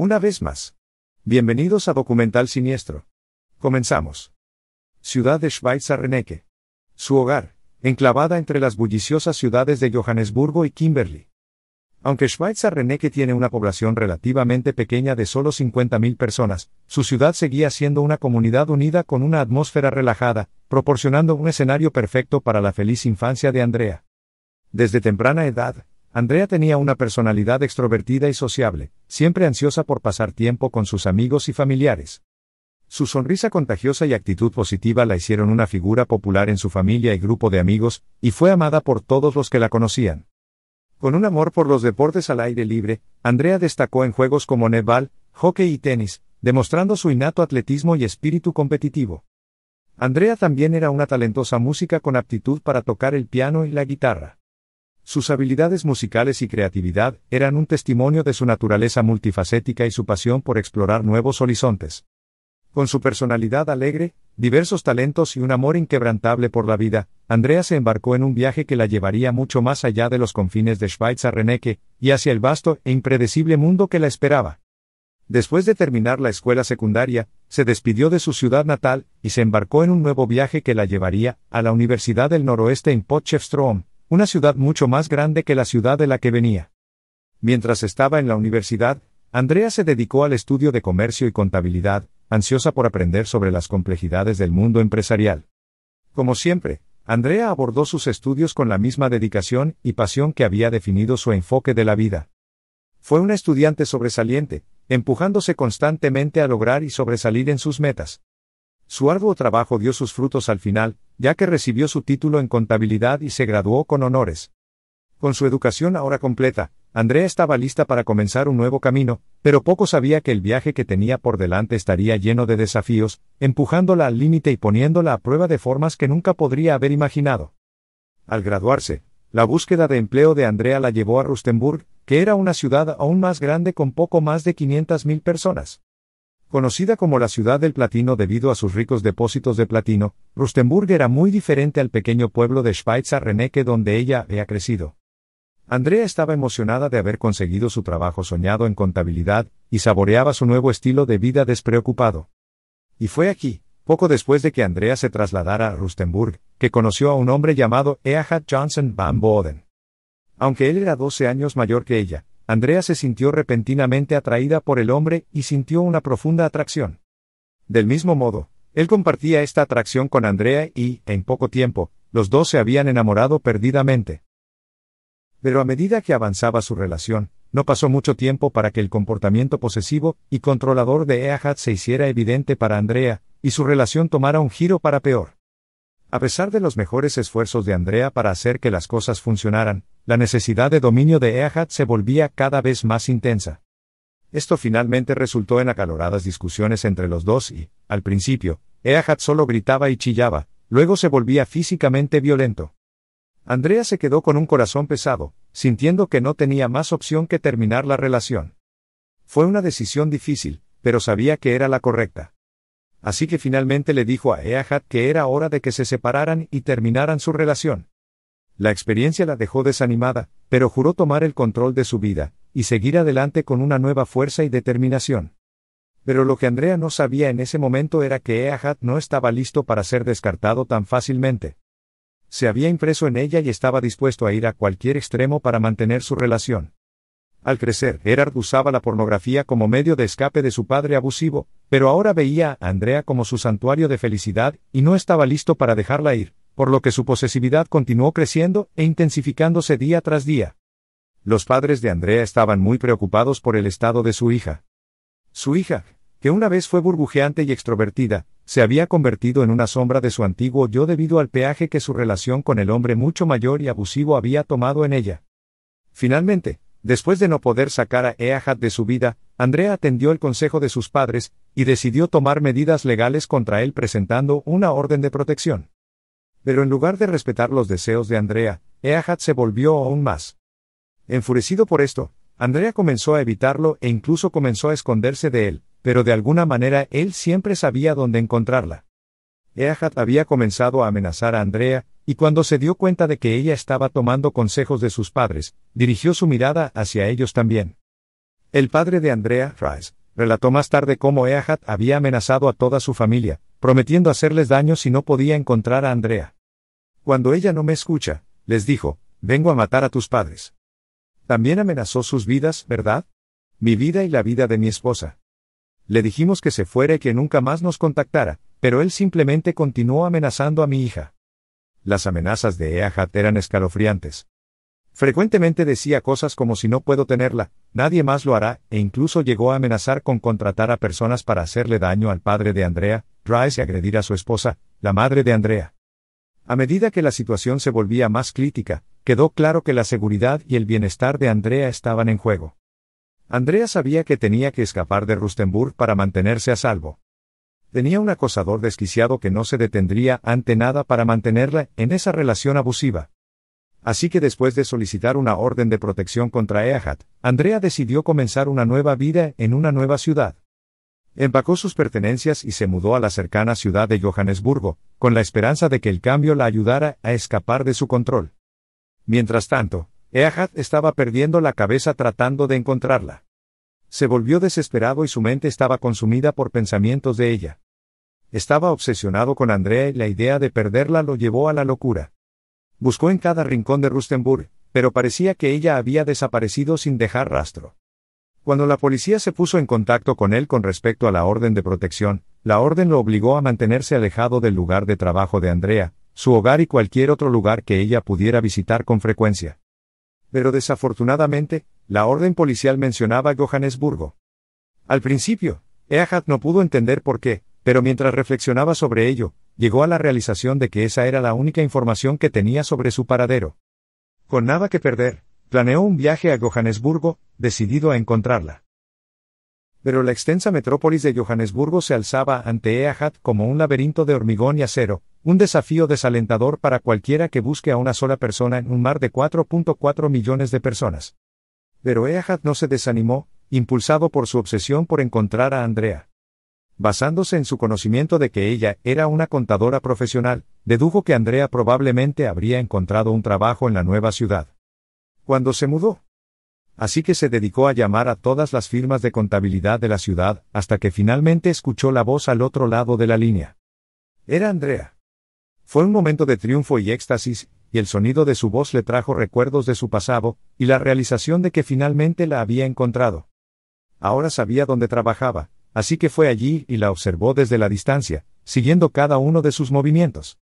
Una vez más. Bienvenidos a Documental Siniestro. Comenzamos. Ciudad de Schweitzer-Reneke. Su hogar, enclavada entre las bulliciosas ciudades de Johannesburgo y Kimberley. Aunque Schweitzer-Reneke tiene una población relativamente pequeña de solo 50.000 personas, su ciudad seguía siendo una comunidad unida con una atmósfera relajada, proporcionando un escenario perfecto para la feliz infancia de Andrea. Desde temprana edad, Andrea tenía una personalidad extrovertida y sociable, siempre ansiosa por pasar tiempo con sus amigos y familiares. Su sonrisa contagiosa y actitud positiva la hicieron una figura popular en su familia y grupo de amigos, y fue amada por todos los que la conocían. Con un amor por los deportes al aire libre, Andrea destacó en juegos como netball, hockey y tenis, demostrando su innato atletismo y espíritu competitivo. Andrea también era una talentosa música con aptitud para tocar el piano y la guitarra. Sus habilidades musicales y creatividad eran un testimonio de su naturaleza multifacética y su pasión por explorar nuevos horizontes. Con su personalidad alegre, diversos talentos y un amor inquebrantable por la vida, Andrea se embarcó en un viaje que la llevaría mucho más allá de los confines de Schweitzer-Reneke, y hacia el vasto e impredecible mundo que la esperaba. Después de terminar la escuela secundaria, se despidió de su ciudad natal, y se embarcó en un nuevo viaje que la llevaría a la Universidad del Noroeste en Potchefstroom, una ciudad mucho más grande que la ciudad de la que venía. Mientras estaba en la universidad, Andrea se dedicó al estudio de comercio y contabilidad, ansiosa por aprender sobre las complejidades del mundo empresarial. Como siempre, Andrea abordó sus estudios con la misma dedicación y pasión que había definido su enfoque de la vida. Fue una estudiante sobresaliente, empujándose constantemente a lograr y sobresalir en sus metas. Su arduo trabajo dio sus frutos al final, ya que recibió su título en contabilidad y se graduó con honores. Con su educación ahora completa, Andrea estaba lista para comenzar un nuevo camino, pero poco sabía que el viaje que tenía por delante estaría lleno de desafíos, empujándola al límite y poniéndola a prueba de formas que nunca podría haber imaginado. Al graduarse, la búsqueda de empleo de Andrea la llevó a Rustenburg, que era una ciudad aún más grande con poco más de 500.000 personas. Conocida como la ciudad del platino debido a sus ricos depósitos de platino, Rustenburg era muy diferente al pequeño pueblo de Schweitzer-Reneke donde ella había crecido. Andrea estaba emocionada de haber conseguido su trabajo soñado en contabilidad, y saboreaba su nuevo estilo de vida despreocupado. Y fue aquí, poco después de que Andrea se trasladara a Rustenburg, que conoció a un hombre llamado Eahad Johnson van Boden. Aunque él era 12 años mayor que ella, Andrea se sintió repentinamente atraída por el hombre y sintió una profunda atracción. Del mismo modo, él compartía esta atracción con Andrea y, en poco tiempo, los dos se habían enamorado perdidamente. Pero a medida que avanzaba su relación, no pasó mucho tiempo para que el comportamiento posesivo y controlador de Eahad se hiciera evidente para Andrea, y su relación tomara un giro para peor. A pesar de los mejores esfuerzos de Andrea para hacer que las cosas funcionaran, la necesidad de dominio de Eahad se volvía cada vez más intensa. Esto finalmente resultó en acaloradas discusiones entre los dos y, al principio, Eahad solo gritaba y chillaba, luego se volvía físicamente violento. Andrea se quedó con un corazón pesado, sintiendo que no tenía más opción que terminar la relación. Fue una decisión difícil, pero sabía que era la correcta. Así que finalmente le dijo a Eahad que era hora de que se separaran y terminaran su relación. La experiencia la dejó desanimada, pero juró tomar el control de su vida, y seguir adelante con una nueva fuerza y determinación. Pero lo que Andrea no sabía en ese momento era que Eahad no estaba listo para ser descartado tan fácilmente. Se había impreso en ella y estaba dispuesto a ir a cualquier extremo para mantener su relación. Al crecer, Eahad usaba la pornografía como medio de escape de su padre abusivo, pero ahora veía a Andrea como su santuario de felicidad, y no estaba listo para dejarla ir, por lo que su posesividad continuó creciendo e intensificándose día tras día. Los padres de Andrea estaban muy preocupados por el estado de su hija. Su hija, que una vez fue burbujeante y extrovertida, se había convertido en una sombra de su antiguo yo debido al peaje que su relación con el hombre mucho mayor y abusivo había tomado en ella. Finalmente, después de no poder sacar a Eahad de su vida, Andrea atendió el consejo de sus padres, y decidió tomar medidas legales contra él presentando una orden de protección. Pero en lugar de respetar los deseos de Andrea, Eahad se volvió aún más. Enfurecido por esto, Andrea comenzó a evitarlo e incluso comenzó a esconderse de él, pero de alguna manera él siempre sabía dónde encontrarla. Eahad había comenzado a amenazar a Andrea, y cuando se dio cuenta de que ella estaba tomando consejos de sus padres, dirigió su mirada hacia ellos también. El padre de Andrea, Rice, relató más tarde cómo Eahad había amenazado a toda su familia, prometiendo hacerles daño si no podía encontrar a Andrea. Cuando ella no me escucha, les dijo, vengo a matar a tus padres. También amenazó sus vidas, ¿verdad? Mi vida y la vida de mi esposa. Le dijimos que se fuera y que nunca más nos contactara, pero él simplemente continuó amenazando a mi hija. Las amenazas de Eahad eran escalofriantes. Frecuentemente decía cosas como si no puedo tenerla, nadie más lo hará, e incluso llegó a amenazar con contratar a personas para hacerle daño al padre de Andrea, Rice, y agredir a su esposa, la madre de Andrea. A medida que la situación se volvía más crítica, quedó claro que la seguridad y el bienestar de Andrea estaban en juego. Andrea sabía que tenía que escapar de Rustenburg para mantenerse a salvo. Tenía un acosador desquiciado que no se detendría ante nada para mantenerla en esa relación abusiva. Así que después de solicitar una orden de protección contra Eahad, Andrea decidió comenzar una nueva vida en una nueva ciudad. Empacó sus pertenencias y se mudó a la cercana ciudad de Johannesburgo, con la esperanza de que el cambio la ayudara a escapar de su control. Mientras tanto, Eahad estaba perdiendo la cabeza tratando de encontrarla. Se volvió desesperado y su mente estaba consumida por pensamientos de ella. Estaba obsesionado con Andrea y la idea de perderla lo llevó a la locura. Buscó en cada rincón de Rustenburg, pero parecía que ella había desaparecido sin dejar rastro. Cuando la policía se puso en contacto con él con respecto a la orden de protección, la orden lo obligó a mantenerse alejado del lugar de trabajo de Andrea, su hogar y cualquier otro lugar que ella pudiera visitar con frecuencia. Pero desafortunadamente, la orden policial mencionaba Johannesburgo. Al principio, Eahad no pudo entender por qué, pero mientras reflexionaba sobre ello, llegó a la realización de que esa era la única información que tenía sobre su paradero. Con nada que perder, planeó un viaje a Johannesburgo, decidido a encontrarla. Pero la extensa metrópolis de Johannesburgo se alzaba ante Eahad como un laberinto de hormigón y acero, un desafío desalentador para cualquiera que busque a una sola persona en un mar de 4.4 millones de personas. Pero Eahad no se desanimó, impulsado por su obsesión por encontrar a Andrea. Basándose en su conocimiento de que ella era una contadora profesional, dedujo que Andrea probablemente habría encontrado un trabajo en la nueva ciudad. Cuando se mudó. Así que se dedicó a llamar a todas las firmas de contabilidad de la ciudad, hasta que finalmente escuchó la voz al otro lado de la línea. Era Andrea. Fue un momento de triunfo y éxtasis, y el sonido de su voz le trajo recuerdos de su pasado, y la realización de que finalmente la había encontrado. Ahora sabía dónde trabajaba, así que fue allí y la observó desde la distancia, siguiendo cada uno de sus movimientos.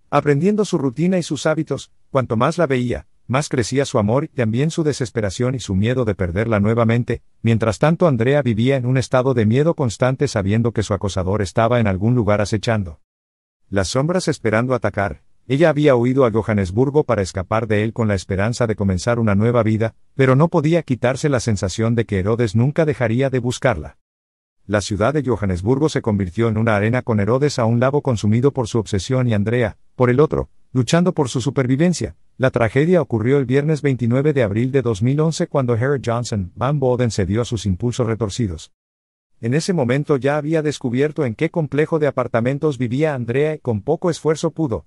Aprendiendo su rutina y sus hábitos, cuanto más la veía, más crecía su amor y también su desesperación y su miedo de perderla nuevamente. Mientras tanto, Andrea vivía en un estado de miedo constante sabiendo que su acosador estaba en algún lugar acechando. Las sombras esperando atacar. Ella había huido a Johannesburgo para escapar de él con la esperanza de comenzar una nueva vida, pero no podía quitarse la sensación de que Herodes nunca dejaría de buscarla. La ciudad de Johannesburgo se convirtió en una arena con Herodes a un lado consumido por su obsesión y Andrea, por el otro, luchando por su supervivencia. La tragedia ocurrió el viernes 29 de abril de 2011 cuando Herod Johnson Van Boden cedió a sus impulsos retorcidos. En ese momento ya había descubierto en qué complejo de apartamentos vivía Andrea y con poco esfuerzo pudo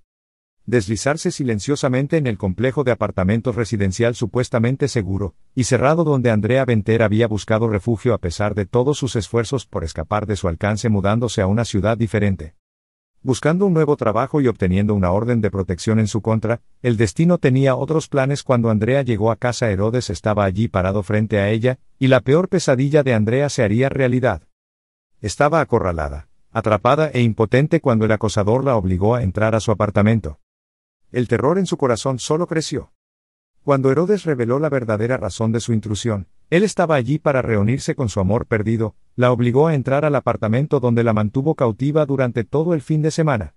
deslizarse silenciosamente en el complejo de apartamentos residencial supuestamente seguro y cerrado donde Andrea Venter había buscado refugio a pesar de todos sus esfuerzos por escapar de su alcance mudándose a una ciudad diferente. Buscando un nuevo trabajo y obteniendo una orden de protección en su contra, el destino tenía otros planes. Cuando Andrea llegó a casa, Herodes estaba allí parado frente a ella, y la peor pesadilla de Andrea se haría realidad. Estaba acorralada, atrapada e impotente cuando el acosador la obligó a entrar a su apartamento. El terror en su corazón solo creció. Cuando Herodes reveló la verdadera razón de su intrusión, él estaba allí para reunirse con su amor perdido, la obligó a entrar al apartamento donde la mantuvo cautiva durante todo el fin de semana.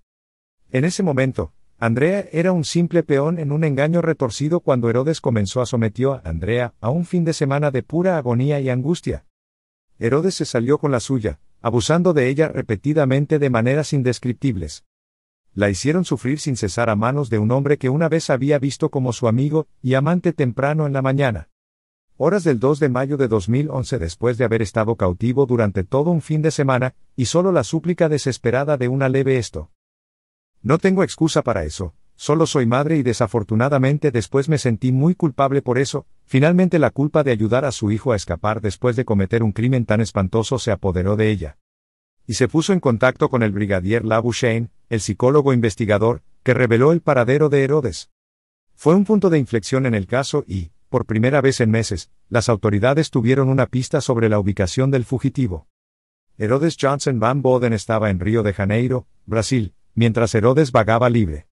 En ese momento, Andrea era un simple peón en un engaño retorcido cuando Herodes comenzó a someter a Andrea a un fin de semana de pura agonía y angustia. Herodes se salió con la suya, abusando de ella repetidamente de maneras indescriptibles. La hicieron sufrir sin cesar a manos de un hombre que una vez había visto como su amigo y amante temprano en la mañana. Horas del 2 de mayo de 2011 después de haber estado cautivo durante todo un fin de semana, y solo la súplica desesperada de una leve esto. No tengo excusa para eso, solo soy madre y desafortunadamente después me sentí muy culpable por eso. Finalmente la culpa de ayudar a su hijo a escapar después de cometer un crimen tan espantoso se apoderó de ella. Y se puso en contacto con el brigadier Labuschagne, el psicólogo investigador, que reveló el paradero de Herodes. Fue un punto de inflexión en el caso y, por primera vez en meses, las autoridades tuvieron una pista sobre la ubicación del fugitivo. Herodes Johnson Van Boden estaba en Río de Janeiro, Brasil, mientras Herodes vagaba libre.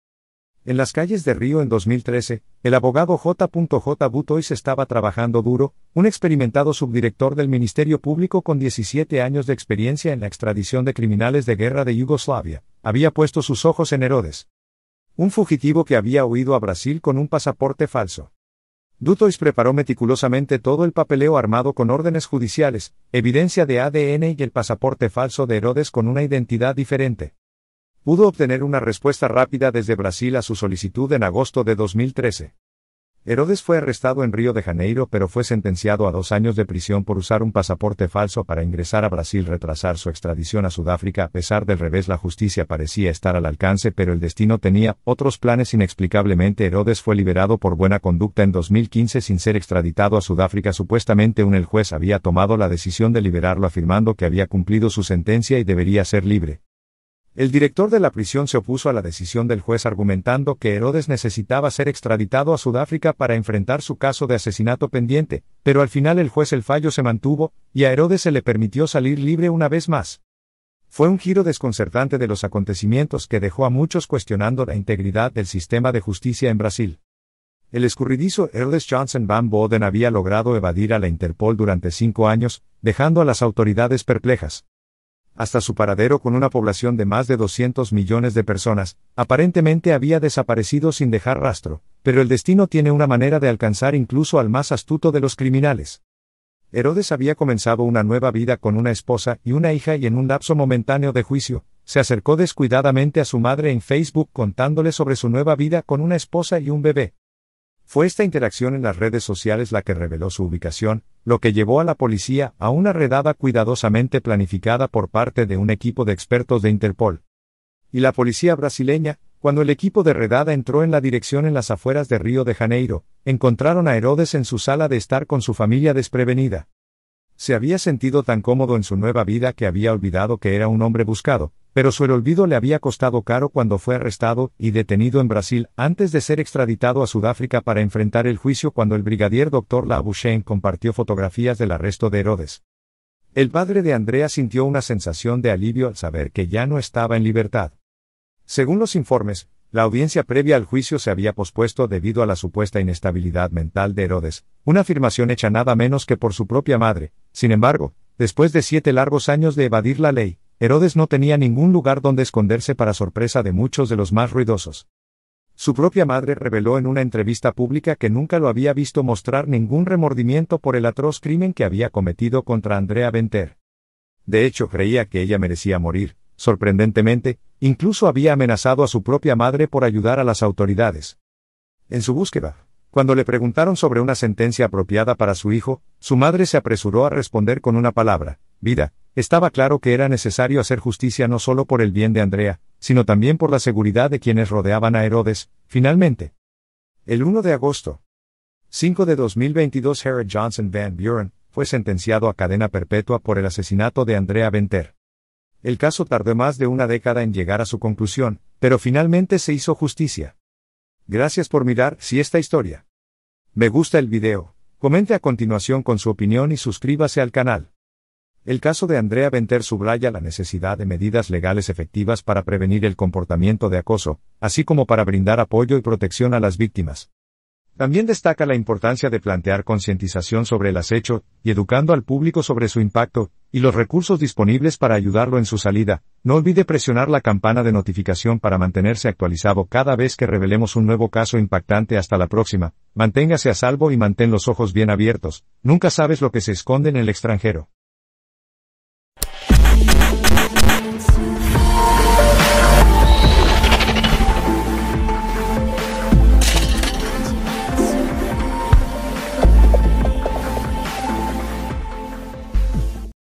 En las calles de Río en 2013, el abogado J. J. Butois estaba trabajando duro, un experimentado subdirector del Ministerio Público con 17 años de experiencia en la extradición de criminales de guerra de Yugoslavia, había puesto sus ojos en Herodes. Un fugitivo que había huido a Brasil con un pasaporte falso. Butois preparó meticulosamente todo el papeleo armado con órdenes judiciales, evidencia de ADN y el pasaporte falso de Herodes con una identidad diferente. Pudo obtener una respuesta rápida desde Brasil a su solicitud en agosto de 2013. Herodes fue arrestado en Río de Janeiro pero fue sentenciado a 2 años de prisión por usar un pasaporte falso para ingresar a Brasil. Retrasar su extradición a Sudáfrica. A pesar del revés, la justicia parecía estar al alcance, pero el destino tenía otros planes. Inexplicablemente Herodes fue liberado por buena conducta en 2015 sin ser extraditado a Sudáfrica. Supuestamente el juez había tomado la decisión de liberarlo afirmando que había cumplido su sentencia y debería ser libre. El director de la prisión se opuso a la decisión del juez argumentando que Herodes necesitaba ser extraditado a Sudáfrica para enfrentar su caso de asesinato pendiente, pero al final el fallo se mantuvo, y a Herodes se le permitió salir libre una vez más. Fue un giro desconcertante de los acontecimientos que dejó a muchos cuestionando la integridad del sistema de justicia en Brasil. El escurridizo Herodes Johnson Van Boden había logrado evadir a la Interpol durante 5 años, dejando a las autoridades perplejas. Hasta su paradero, con una población de más de 200 millones de personas, aparentemente había desaparecido sin dejar rastro, pero el destino tiene una manera de alcanzar incluso al más astuto de los criminales. Herodes había comenzado una nueva vida con una esposa y una hija y en un lapso momentáneo de juicio, se acercó descuidadamente a su madre en Facebook contándole sobre su nueva vida con una esposa y un bebé. Fue esta interacción en las redes sociales la que reveló su ubicación, lo que llevó a la policía a una redada cuidadosamente planificada por parte de un equipo de expertos de Interpol. Y la policía brasileña, cuando el equipo de redada entró en la dirección en las afueras de Río de Janeiro, encontraron a Herodes en su sala de estar con su familia desprevenida. Se había sentido tan cómodo en su nueva vida que había olvidado que era un hombre buscado, pero su olvido le había costado caro cuando fue arrestado y detenido en Brasil antes de ser extraditado a Sudáfrica para enfrentar el juicio. Cuando el brigadier Dr. Labuschagne compartió fotografías del arresto de Herodes, el padre de Andrea sintió una sensación de alivio al saber que ya no estaba en libertad. Según los informes, la audiencia previa al juicio se había pospuesto debido a la supuesta inestabilidad mental de Herodes, una afirmación hecha nada menos que por su propia madre. Sin embargo, después de 7 largos años de evadir la ley, Herodes no tenía ningún lugar donde esconderse, para sorpresa de muchos de los más ruidosos. Su propia madre reveló en una entrevista pública que nunca lo había visto mostrar ningún remordimiento por el atroz crimen que había cometido contra Andrea Venter. De hecho, creía que ella merecía morir. Sorprendentemente, incluso había amenazado a su propia madre por ayudar a las autoridades. En su búsqueda, cuando le preguntaron sobre una sentencia apropiada para su hijo, su madre se apresuró a responder con una palabra: vida. Estaba claro que era necesario hacer justicia no solo por el bien de Andrea, sino también por la seguridad de quienes rodeaban a Herodes. Finalmente, el 1 de agosto 5 de 2022, Herod Johnson Van Buren fue sentenciado a cadena perpetua por el asesinato de Andrea Venter. El caso tardó más de una década en llegar a su conclusión, pero finalmente se hizo justicia. Gracias por mirar. Si esta historia me gusta el video, comente a continuación con su opinión y suscríbase al canal. El caso de Andrea Venter subraya la necesidad de medidas legales efectivas para prevenir el comportamiento de acoso, así como para brindar apoyo y protección a las víctimas. También destaca la importancia de plantear concientización sobre el acecho, y educando al público sobre su impacto, y los recursos disponibles para ayudarlo en su salida. No olvide presionar la campana de notificación para mantenerse actualizado cada vez que revelemos un nuevo caso impactante. Hasta la próxima, manténgase a salvo y mantén los ojos bien abiertos, nunca sabes lo que se esconde en el extranjero.